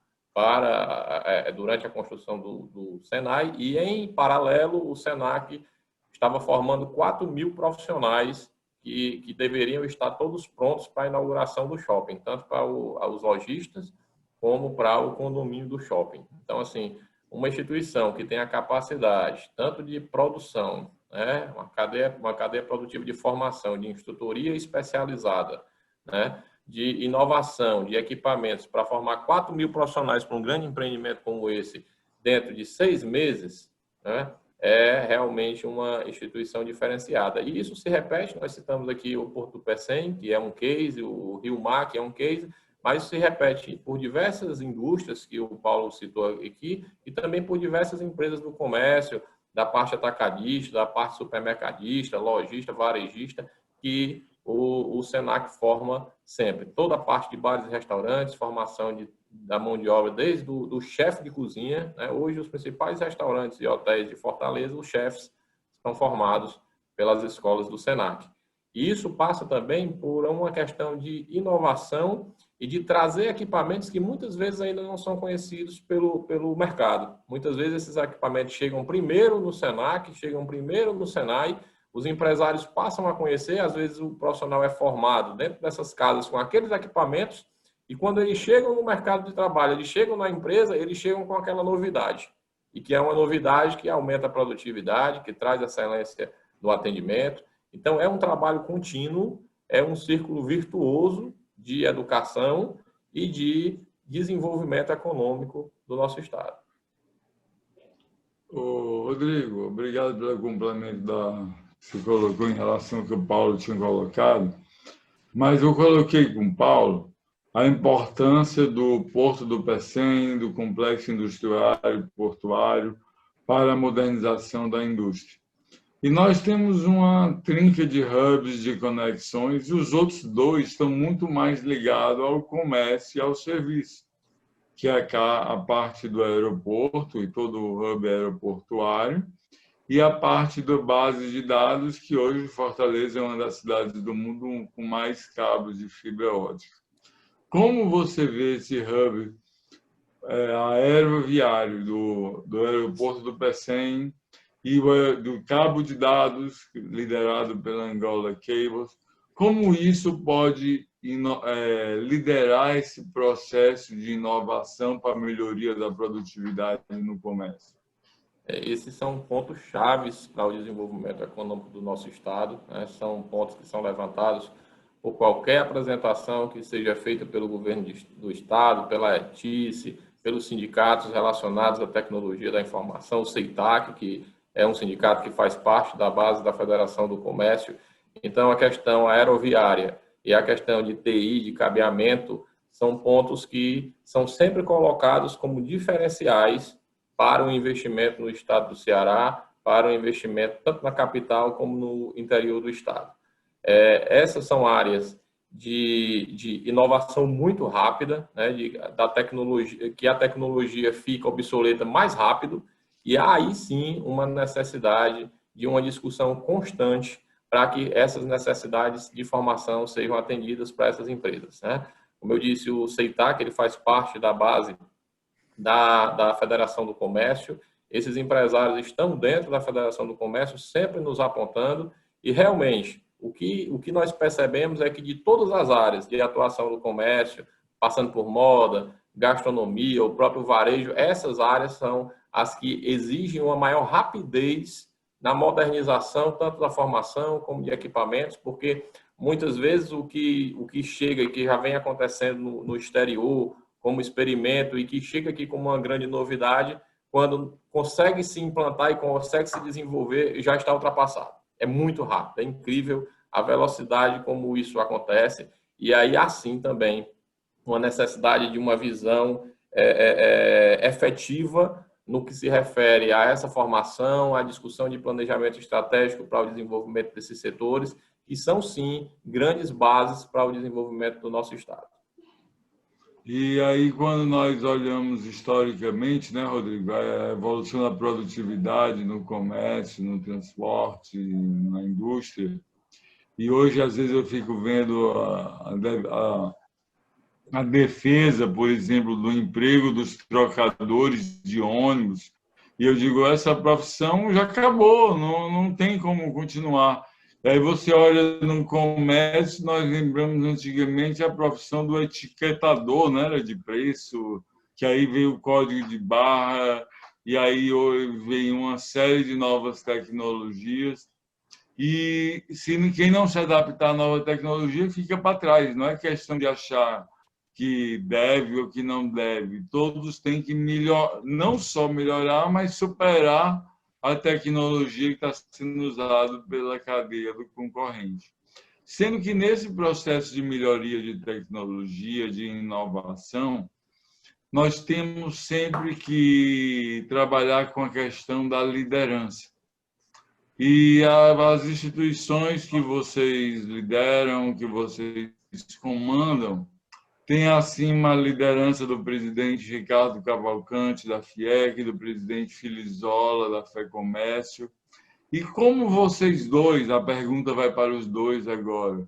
durante a construção do Senai, e em paralelo o Senac estava formando 4.000 profissionais que deveriam estar todos prontos para a inauguração do shopping, tanto para os lojistas como para o condomínio do shopping. Então, assim, uma instituição que tem a capacidade tanto de produção, né, uma cadeia produtiva de formação, de instrutoria especializada, né, de inovação, de equipamentos, para formar 4.000 profissionais para um grande empreendimento como esse, dentro de 6 meses, né, é realmente uma instituição diferenciada. E isso se repete, nós citamos aqui o Porto do Pecém, que é um case, o Rio Mar, que é um case, mas isso se repete por diversas indústrias que o Paulo citou aqui, e também por diversas empresas do comércio, da parte atacadista, da parte supermercadista, lojista, varejista, que o Senac forma sempre. Toda a parte de bares e restaurantes, formação da mão de obra, desde do chefe de cozinha, né? Hoje, os principais restaurantes e hotéis de Fortaleza, os chefes são formados pelas escolas do Senac. E isso passa também por uma questão de inovação e de trazer equipamentos que muitas vezes ainda não são conhecidos pelo mercado. Muitas vezes esses equipamentos chegam primeiro no Senac, chegam primeiro no Senai, os empresários passam a conhecer, às vezes o profissional é formado dentro dessas casas com aqueles equipamentos, e quando eles chegam no mercado de trabalho, eles chegam na empresa, eles chegam com aquela novidade, e que é uma novidade que aumenta a produtividade, que traz a excelência do atendimento. Então, é um trabalho contínuo, é um círculo virtuoso de educação e de desenvolvimento econômico do nosso Estado. Rodrigo, obrigado pelo complemento que você colocou em relação ao que o Paulo tinha colocado, mas eu coloquei com o Paulo a importância do Porto do Pecém, do complexo industrial e portuário para a modernização da indústria. E nós temos uma trinca de hubs de conexões, e os outros 2 estão muito mais ligados ao comércio e ao serviço, que é a parte do aeroporto e todo o hub aeroportuário, e a parte da base de dados, que hoje Fortaleza é uma das cidades do mundo com mais cabos de fibra ótica. Como você vê esse hub aeroviário do aeroporto do Pecém e do cabo de dados liderado pela Angola Cables, como isso pode liderar esse processo de inovação para a melhoria da produtividade no comércio? Esses são pontos chaves para o desenvolvimento econômico do nosso Estado, né? São pontos que são levantados por qualquer apresentação que seja feita pelo governo do Estado, pela ETICE, pelos sindicatos relacionados à tecnologia da informação, o CEITAC, que é um sindicato que faz parte da base da Federação do Comércio. Então, a questão aeroviária e a questão de TI, de cabeamento, são pontos que são sempre colocados como diferenciais para o investimento no estado do Ceará, para o investimento tanto na capital como no interior do estado. Essas são áreas de inovação muito rápida, né, da tecnologia, que a tecnologia fica obsoleta mais rápido, e há aí sim uma necessidade de uma discussão constante para que essas necessidades de formação sejam atendidas para essas empresas, né? Como eu disse, o CEITAC, ele faz parte da base da Federação do Comércio. Esses empresários estão dentro da Federação do Comércio, sempre nos apontando, e realmente o que nós percebemos é que de todas as áreas de atuação do comércio, passando por moda, gastronomia, o próprio varejo, essas áreas são as que exigem uma maior rapidez na modernização, tanto da formação como de equipamentos, porque muitas vezes o que chega e que já vem acontecendo no exterior, como experimento, e que chega aqui como uma grande novidade, quando consegue se implantar e consegue se desenvolver, já está ultrapassado. É muito rápido, é incrível a velocidade como isso acontece, e aí assim também uma necessidade de uma visão efetiva no que se refere a essa formação, a discussão de planejamento estratégico para o desenvolvimento desses setores, que são, sim, grandes bases para o desenvolvimento do nosso Estado. E aí, quando nós olhamos historicamente, né, Rodrigo, a evolução da produtividade no comércio, no transporte, na indústria, e hoje, às vezes, eu fico vendo a defesa, por exemplo, do emprego dos trocadores de ônibus, e eu digo, essa profissão já acabou, não tem como continuar. Aí você olha no comércio, nós lembramos antigamente a profissão do etiquetador, né, era de preço, que aí veio o código de barra, e aí veio uma série de novas tecnologias. E quem não se adaptar à nova tecnologia fica para trás. Não é questão de achar que deve ou que não deve. Todos têm que não só melhorar, mas superar a tecnologia que está sendo usada pela cadeia do concorrente. Sendo que nesse processo de melhoria de tecnologia, de inovação, nós temos sempre que trabalhar com a questão da liderança. E as instituições que vocês lideram, que vocês comandam, tem acima a liderança do presidente Ricardo Cavalcante, da FIEC, do presidente Filizola, da FEComércio. E como vocês dois, a pergunta vai para os dois agora,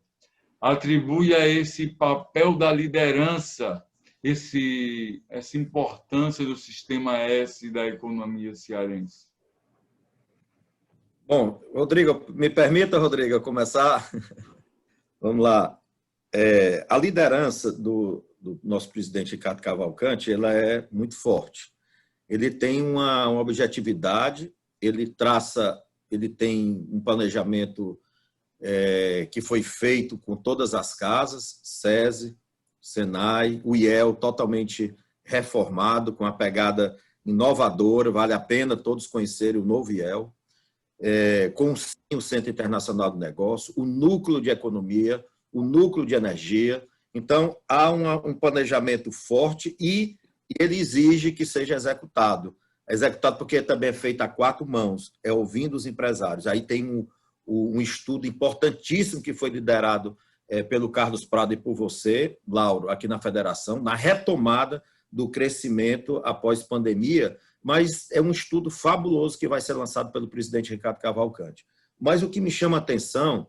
atribui a esse papel da liderança, essa importância do Sistema S da economia cearense? Bom, Rodrigo, me permita, Rodrigo, começar? Vamos lá. A liderança do nosso presidente Ricardo Cavalcante, ela é muito forte. Ele tem uma objetividade, ele tem um planejamento que foi feito com todas as casas, SESI, SENAI, o IEL totalmente reformado, com uma pegada inovadora, vale a pena todos conhecerem o novo IEL, com o Centro Internacional do Negócio, o núcleo de economia, o núcleo de energia. Então, há um planejamento forte e ele exige que seja executado. É executado porque também é feito a 4 mãos, ouvindo os empresários. Aí tem um estudo importantíssimo que foi liderado pelo Carlos Prado e por você, Lauro, aqui na Federação, na retomada do crescimento após pandemia, mas é um estudo fabuloso que vai ser lançado pelo presidente Ricardo Cavalcante. Mas o que me chama a atenção,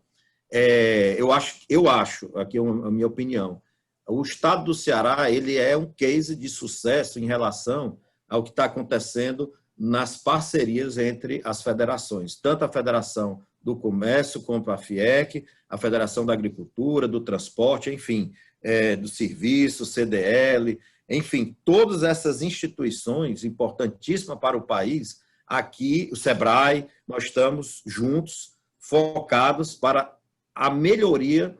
eu acho, aqui é a minha opinião, o estado do Ceará ele é um case de sucesso em relação ao que está acontecendo nas parcerias entre as federações, tanto a Federação do Comércio como a FIEC, a Federação da Agricultura, do Transporte, enfim, do Serviço, CDL, enfim, todas essas instituições importantíssimas para o país, aqui, o SEBRAE, nós estamos juntos, focados para a melhoria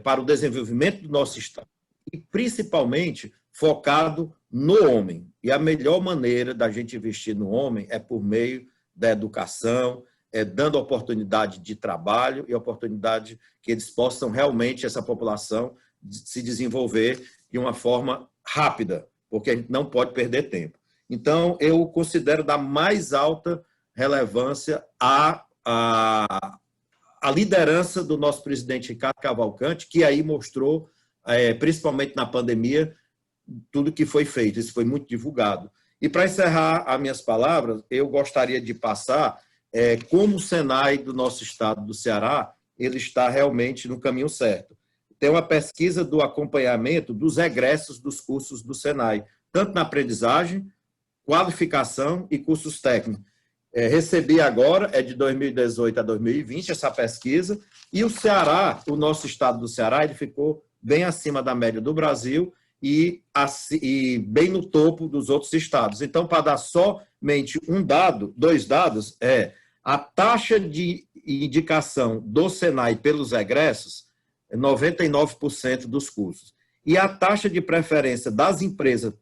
para o desenvolvimento do nosso Estado. E, principalmente, focado no homem. E a melhor maneira da gente investir no homem é por meio da educação, dando oportunidade de trabalho e oportunidade que eles possam realmente, essa população, se desenvolver de uma forma rápida, porque a gente não pode perder tempo. Então, eu considero da mais alta relevância a liderança do nosso presidente Ricardo Cavalcante, que aí mostrou, principalmente na pandemia, tudo que foi feito. Isso foi muito divulgado. E, para encerrar as minhas palavras, eu gostaria de passar como o SENAI do nosso estado do Ceará ele está realmente no caminho certo. Tem uma pesquisa do acompanhamento dos egressos dos cursos do SENAI, tanto na aprendizagem, qualificação e cursos técnicos. Recebi agora, de 2018 a 2020, essa pesquisa, e o Ceará, o nosso estado do Ceará, ele ficou bem acima da média do Brasil e bem no topo dos outros estados. Então, para dar somente dois dados, a taxa de indicação do SENAI pelos egressos é 99% dos cursos. E a taxa de preferência das empresas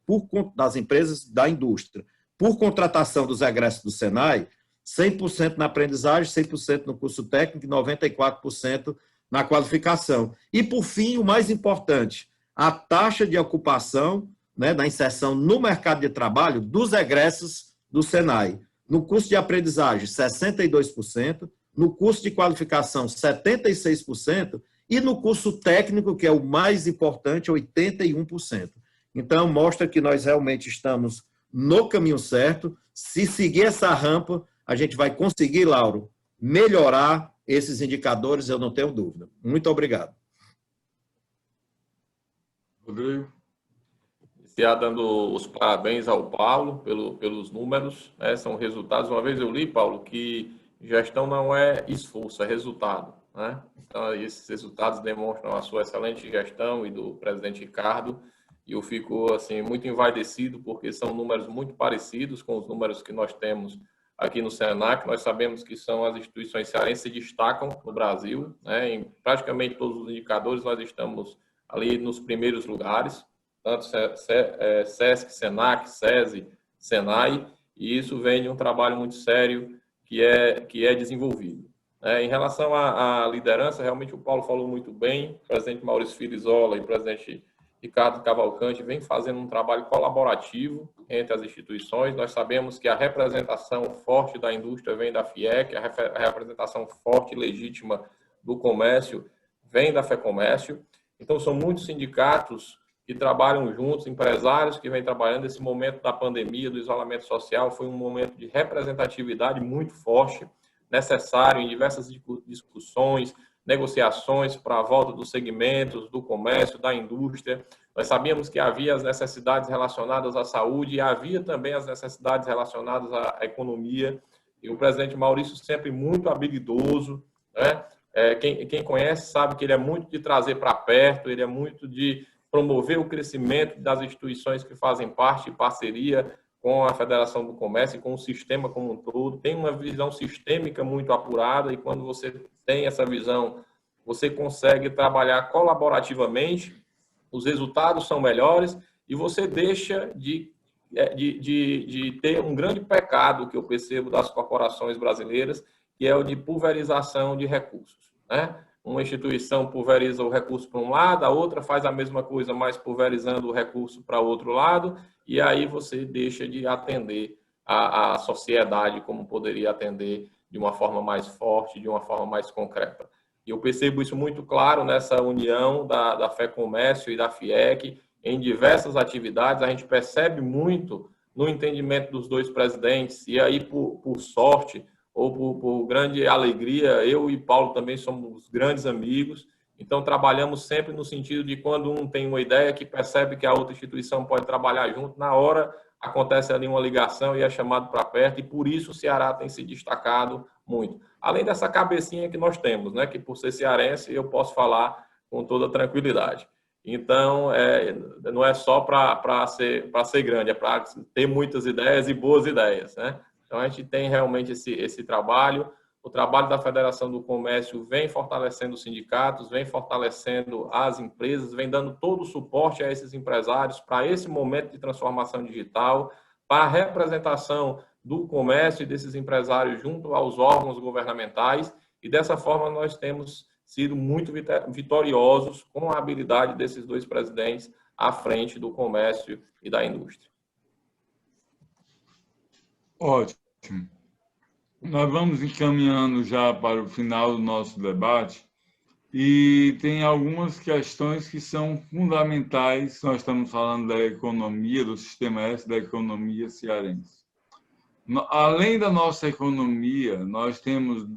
da indústria por contratação dos egressos do SENAI, 100% na aprendizagem, 100% no curso técnico e 94% na qualificação. E, por fim, o mais importante, a taxa de ocupação né, na inserção no mercado de trabalho dos egressos do Senai. No curso de aprendizagem, 62%, no curso de qualificação, 76%, e no curso técnico, que é o mais importante, 81%. Então, mostra que nós realmente estamos no caminho certo. Se seguir essa rampa, a gente vai conseguir, Lauro, melhorar esses indicadores, eu não tenho dúvida. Muito obrigado. Rodrigo? Iniciar dando os parabéns ao Paulo pelos números, né? São resultados. Uma vez eu li, Paulo, que gestão não é esforço, é resultado, né? Então, esses resultados demonstram a sua excelente gestão e do presidente Ricardo, e eu fico assim, muito envaidecido, porque são números muito parecidos com os números que nós temos aqui no Senac. Nós sabemos que são as instituições cearenses que se destacam no Brasil, né? Em praticamente todos os indicadores nós estamos ali nos primeiros lugares, tanto SESC, Senac, SESI, Senai, e isso vem de um trabalho muito sério que é desenvolvido. Em relação à liderança, realmente o Paulo falou muito bem, o presidente Maurício Filizola e o presidente Ricardo Cavalcante vem fazendo um trabalho colaborativo entre as instituições. Nós sabemos que a representação forte da indústria vem da FIEC, a representação forte e legítima do comércio vem da FEComércio. Então, são muitos sindicatos que trabalham juntos, empresários que vêm trabalhando. Esse momento da pandemia, do isolamento social, foi um momento de representatividade muito forte, necessário em diversas discussões, negociações para a volta dos segmentos, do comércio, da indústria. Nós sabíamos que havia as necessidades relacionadas à saúde e havia também as necessidades relacionadas à economia. E o presidente Maurício sempre muito habilidoso, né? Quem conhece sabe que ele é muito de trazer para perto, ele é muito de promover o crescimento das instituições que fazem parte de parceria com a Federação do Comércio e com o sistema como um todo. Tem uma visão sistêmica muito apurada, e quando você tem essa visão, você consegue trabalhar colaborativamente, os resultados são melhores e você deixa de ter um grande pecado que eu percebo das corporações brasileiras, que é o de pulverização de recursos, né? Uma instituição pulveriza o recurso para um lado, a outra faz a mesma coisa, mas pulverizando o recurso para o outro lado, e aí você deixa de atender a sociedade como poderia atender de uma forma mais forte, de uma forma mais concreta. E eu percebo isso muito claro nessa união da FEComércio e da FIEC, em diversas atividades. A gente percebe muito no entendimento dos dois presidentes, e aí, por sorte, ou por grande alegria, eu e Paulo também somos grandes amigos, então trabalhamos sempre no sentido de quando um tem uma ideia que percebe que a outra instituição pode trabalhar junto, na hora acontece ali uma ligação e é chamado para perto, e por isso o Ceará tem se destacado muito. Além dessa cabecinha que nós temos, né, que por ser cearense eu posso falar com toda tranquilidade. Então, não é só para ser grande, é para ter muitas ideias e boas ideias, né? Então, a gente tem realmente esse trabalho. O trabalho da Federação do Comércio vem fortalecendo os sindicatos, vem fortalecendo as empresas, vem dando todo o suporte a esses empresários para esse momento de transformação digital, para a representação do comércio e desses empresários junto aos órgãos governamentais. E, dessa forma, nós temos sido muito vitoriosos com a habilidade desses dois presidentes à frente do comércio e da indústria. Ótimo. Nós vamos encaminhando já para o final do nosso debate e tem algumas questões que são fundamentais. Nós estamos falando da economia, do sistema S, da economia cearense. Além da nossa economia, nós temos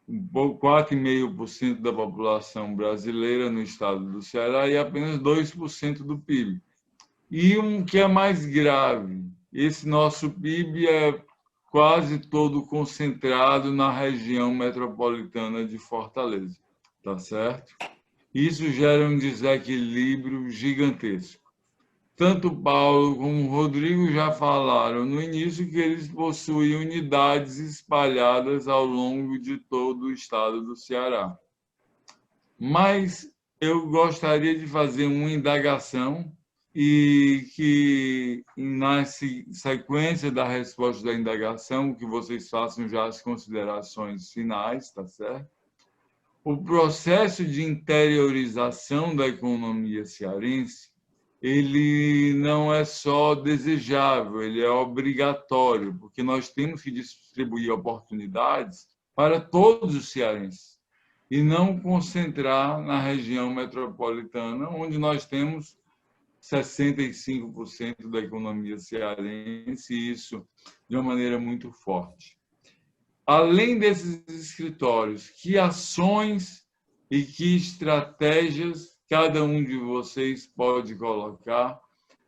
4,5% da população brasileira no estado do Ceará e apenas 2% do PIB. E um que é mais grave, esse nosso PIB é quase todo concentrado na região metropolitana de Fortaleza, tá certo? Isso gera um desequilíbrio gigantesco. Tanto o Paulo como o Rodrigo já falaram no início que eles possuem unidades espalhadas ao longo de todo o estado do Ceará. Mas eu gostaria de fazer uma indagação e que, na sequência da resposta da indagação, que vocês façam já as considerações finais, tá certo? O processo de interiorização da economia cearense ele não é só desejável, ele é obrigatório, porque nós temos que distribuir oportunidades para todos os cearenses e não concentrar na região metropolitana, onde nós temos 65% da economia cearense, e isso de uma maneira muito forte. Além desses escritórios, que ações e que estratégias cada um de vocês pode colocar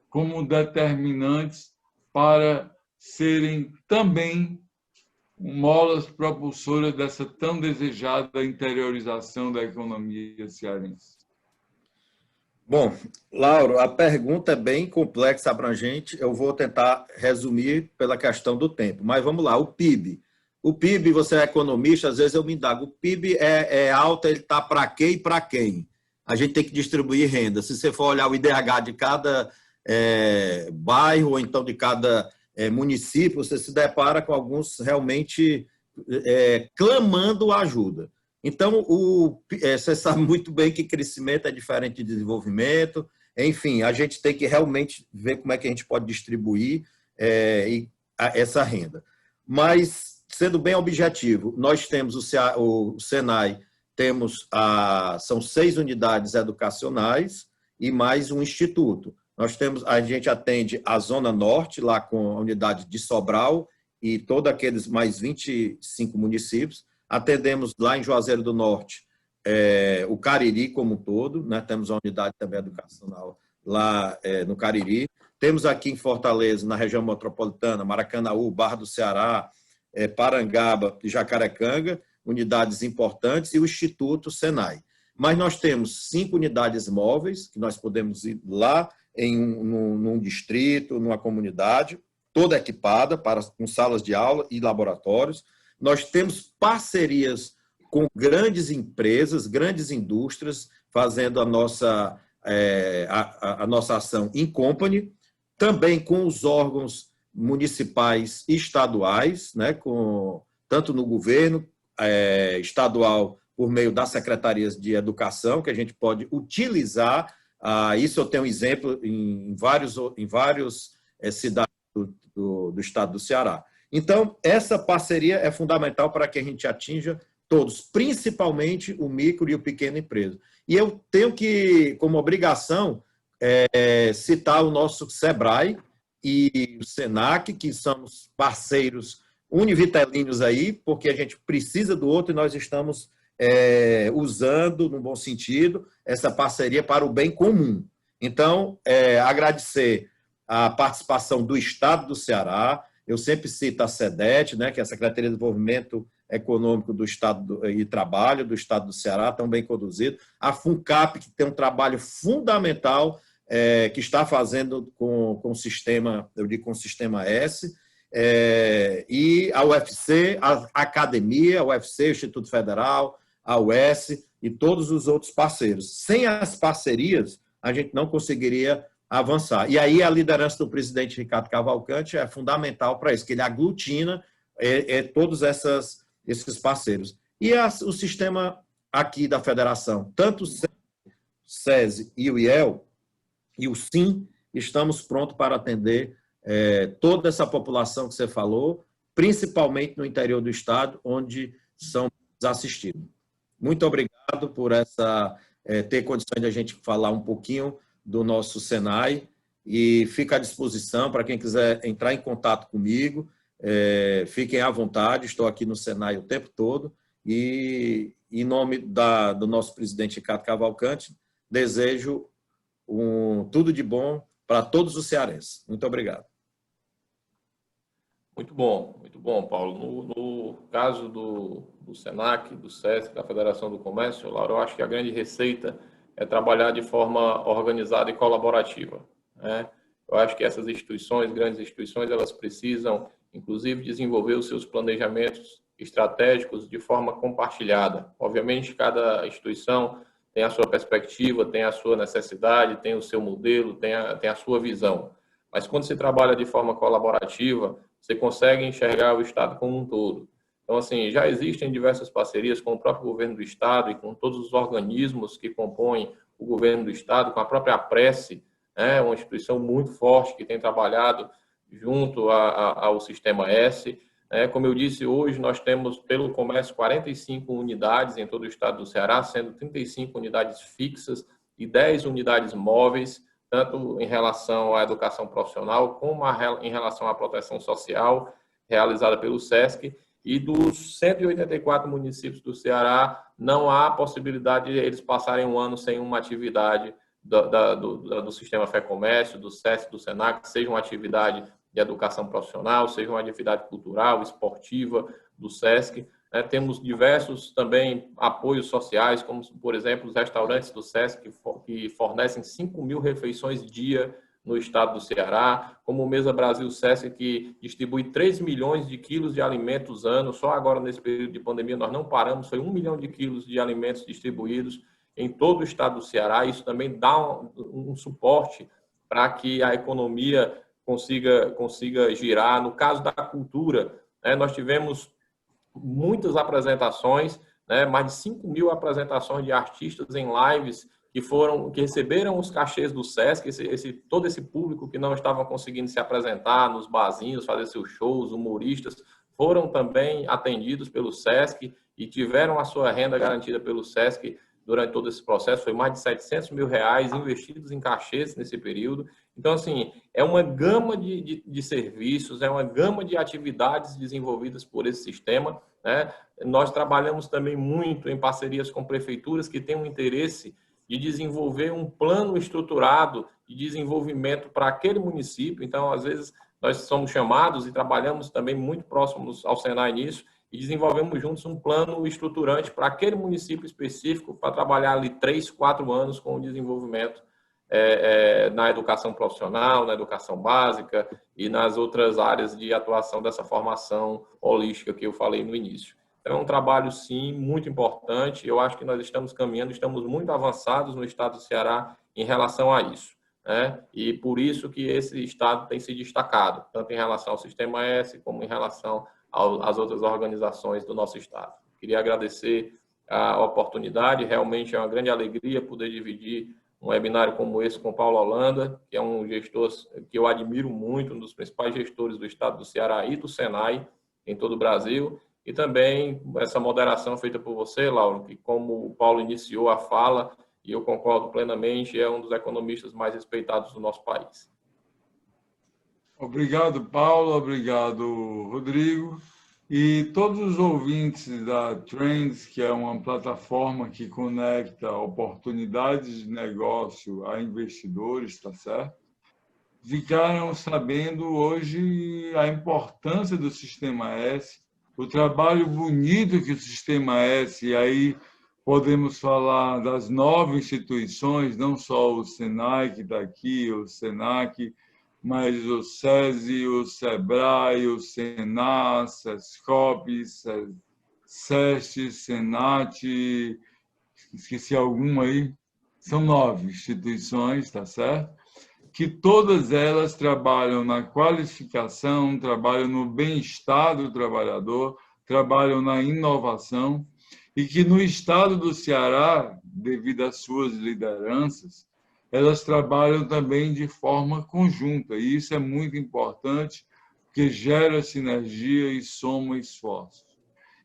como determinantes para serem também molas propulsoras dessa tão desejada interiorização da economia cearense? Bom, Lauro, a pergunta é bem complexa, abrangente. Eu vou tentar resumir pela questão do tempo. Mas vamos lá, o PIB. O PIB, você é economista, às vezes eu me indago. O PIB é alto, ele está para quê e para quem? A gente tem que distribuir renda. Se você for olhar o IDH de cada bairro, ou então de cada município, você se depara com alguns realmente clamando ajuda. Então, você sabe muito bem que crescimento é diferente de desenvolvimento. Enfim, a gente tem que realmente ver como é que a gente pode distribuir essa renda. Mas, sendo bem objetivo, nós temos o Senai, são 6 unidades educacionais e mais um instituto. A gente atende a Zona Norte, lá com a unidade de Sobral e todos aqueles mais 25 municípios. Atendemos lá em Juazeiro do Norte o Cariri como um todo, né? Temos uma unidade também educacional lá no Cariri. Temos aqui em Fortaleza, na região metropolitana, Maracanaú, Barra do Ceará, Parangaba e Jacarecanga, unidades importantes, e o Instituto Senai. Mas nós temos 5 unidades móveis, que nós podemos ir lá num distrito, numa comunidade, toda equipada, com salas de aula e laboratórios. Nós temos parcerias com grandes empresas, grandes indústrias, fazendo a nossa ação in company, também com os órgãos municipais e estaduais, né, tanto no governo estadual, por meio das secretarias de educação, que a gente pode utilizar. Isso eu tenho um exemplo em várias cidades do estado do Ceará. Então, essa parceria é fundamental para que a gente atinja todos, principalmente o micro e o pequeno empresa. E eu tenho que, como obrigação, citar o nosso SEBRAE e o SENAC, que somos parceiros univitelinos aí, porque a gente precisa do outro e nós estamos usando, no bom sentido, essa parceria para o bem comum. Então, agradecer a participação do Estado do Ceará. Eu sempre cito a SEDET, né, que é a Secretaria de Desenvolvimento Econômico do Estado e Trabalho do Estado do Ceará, tão bem conduzido. A FUNCAP, que tem um trabalho fundamental que está fazendo com o sistema, eu digo com o Sistema S, e a UFC, a Academia, a UFC, o Instituto Federal, a UES e todos os outros parceiros. Sem as parcerias, a gente não conseguiria avançar. E aí a liderança do presidente Ricardo Cavalcante é fundamental para isso, que ele aglutina todos esses parceiros. E o sistema aqui da federação, tanto o SESI e o IEL e o SIM, estamos prontos para atender toda essa população que você falou, principalmente no interior do estado, onde são assistidos. Muito obrigado por ter condições de a gente falar um pouquinho do nosso Senai, e fica à disposição para quem quiser entrar em contato comigo. Fiquem à vontade, estou aqui no Senai o tempo todo, e em nome do nosso presidente Ricardo Cavalcante, desejo tudo de bom para todos os cearenses. Muito obrigado. Muito bom, Paulo. No caso do SENAC, do SESC, da Federação do Comércio, Laura, eu acho que a grande receita é trabalhar de forma organizada e colaborativa, né? Eu acho que essas instituições, grandes instituições, elas precisam, inclusive, desenvolver os seus planejamentos estratégicos de forma compartilhada. Obviamente, cada instituição tem a sua perspectiva, tem a sua necessidade, tem o seu modelo, tem a sua visão. Mas quando se trabalha de forma colaborativa, você consegue enxergar o Estado como um todo. Então, assim, já existem diversas parcerias com o próprio governo do Estado e com todos os organismos que compõem o governo do Estado, com a própria Prece, uma instituição muito forte que tem trabalhado junto ao Sistema S. Como eu disse, hoje nós temos, pelo comércio, 45 unidades em todo o estado do Ceará, sendo 35 unidades fixas e 10 unidades móveis, tanto em relação à educação profissional como em relação à proteção social, realizada pelo SESC. E dos 184 municípios do Ceará, não há possibilidade de eles passarem um ano sem uma atividade do Sistema Fé Comércio, do SESC, do SENAC, seja uma atividade de educação profissional, seja uma atividade cultural, esportiva do SESC. Temos diversos também apoios sociais, como, por exemplo, os restaurantes do SESC, que fornecem 5.000 refeições dia no estado do Ceará, como o Mesa Brasil SESC, que distribui 3 milhões de quilos de alimentos ano. Só agora, nesse período de pandemia, nós não paramos, foi 1 milhão de quilos de alimentos distribuídos em todo o estado do Ceará. Isso também dá um suporte para que a economia consiga girar. No caso da cultura, nós tivemos muitas apresentações, mais de 5.000 apresentações de artistas em lives que receberam os cachês do SESC, todo esse público que não estava conseguindo se apresentar nos barzinhos, fazer seus shows, humoristas, foram também atendidos pelo SESC e tiveram a sua renda garantida pelo SESC durante todo esse processo. Foi mais de R$700 mil investidos em cachês nesse período. Então, assim, é uma gama de serviços, é uma gama de atividades desenvolvidas por esse sistema. Nós trabalhamos também muito em parcerias com prefeituras que têm um interesse de desenvolver um plano estruturado de desenvolvimento para aquele município. Então, às vezes, nós somos chamados e trabalhamos também muito próximos ao Senai nisso, e desenvolvemos juntos um plano estruturante para aquele município específico, para trabalhar ali 3, 4 anos com o desenvolvimento na educação profissional, na educação básica e nas outras áreas de atuação dessa formação holística que eu falei no início. Então, é um trabalho, sim, muito importante. Eu acho que nós estamos caminhando, estamos muito avançados no estado do Ceará em relação a isso. E por isso que esse estado tem se destacado, tanto em relação ao Sistema S, como em relação às outras organizações do nosso estado. Queria agradecer a oportunidade, realmente é uma grande alegria poder dividir um webinário como esse com Paulo Holanda, que é um gestor que eu admiro muito, um dos principais gestores do estado do Ceará e do Senai em todo o Brasil, e também essa moderação feita por você, Lauro, que como o Paulo iniciou a fala, e eu concordo plenamente, é um dos economistas mais respeitados do nosso país. Obrigado, Paulo. Obrigado, Rodrigo. E todos os ouvintes da Trends, que é uma plataforma que conecta oportunidades de negócio a investidores, tá certo? Ficaram sabendo hoje a importância do Sistema S, o trabalho bonito que o Sistema S, e aí podemos falar das 9 instituições, não só o Senai, que está aqui, o Senac, mas o SESI, o SEBRAE, o SENA, SESCOP, SEST, SENAT, esqueci alguma aí, são 9 instituições, tá certo? Que todas elas trabalham na qualificação, trabalham no bem-estar do trabalhador, trabalham na inovação, e que no estado do Ceará, devido às suas lideranças, elas trabalham também de forma conjunta, e isso é muito importante, porque gera sinergia e soma esforços.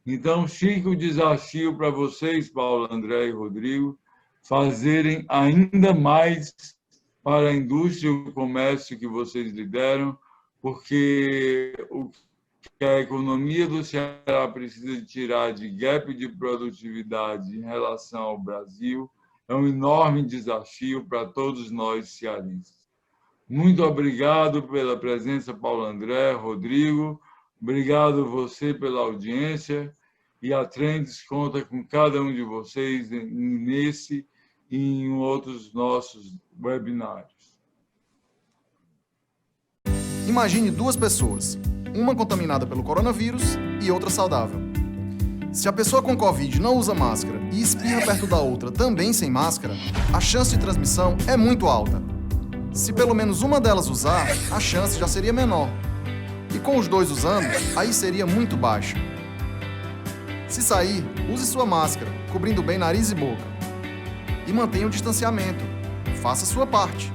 Então, fica o desafio para vocês, Paulo, André e Rodrigo, fazerem ainda mais para a indústria e o comércio que vocês lideram, porque o que a economia do Ceará precisa tirar de gap de produtividade em relação ao Brasil é um enorme desafio para todos nós cearenses. Muito obrigado pela presença, Paulo André, Rodrigo. Obrigado você pela audiência. E a Trends conta com cada um de vocês nesse e em outros nossos webinários. Imagine 2 pessoas, uma contaminada pelo coronavírus e outra saudável. Se a pessoa com Covid não usa máscara e espirra perto da outra também sem máscara, a chance de transmissão é muito alta. Se pelo menos uma delas usar, a chance já seria menor. E com os 2 usando, aí seria muito baixa. Se sair, use sua máscara, cobrindo bem nariz e boca. E mantenha o distanciamento. Faça a sua parte.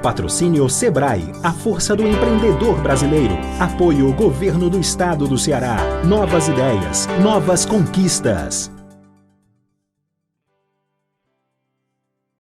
Patrocínio Sebrae, a força do empreendedor brasileiro. Apoio Governo do Estado do Ceará. Novas ideias, novas conquistas.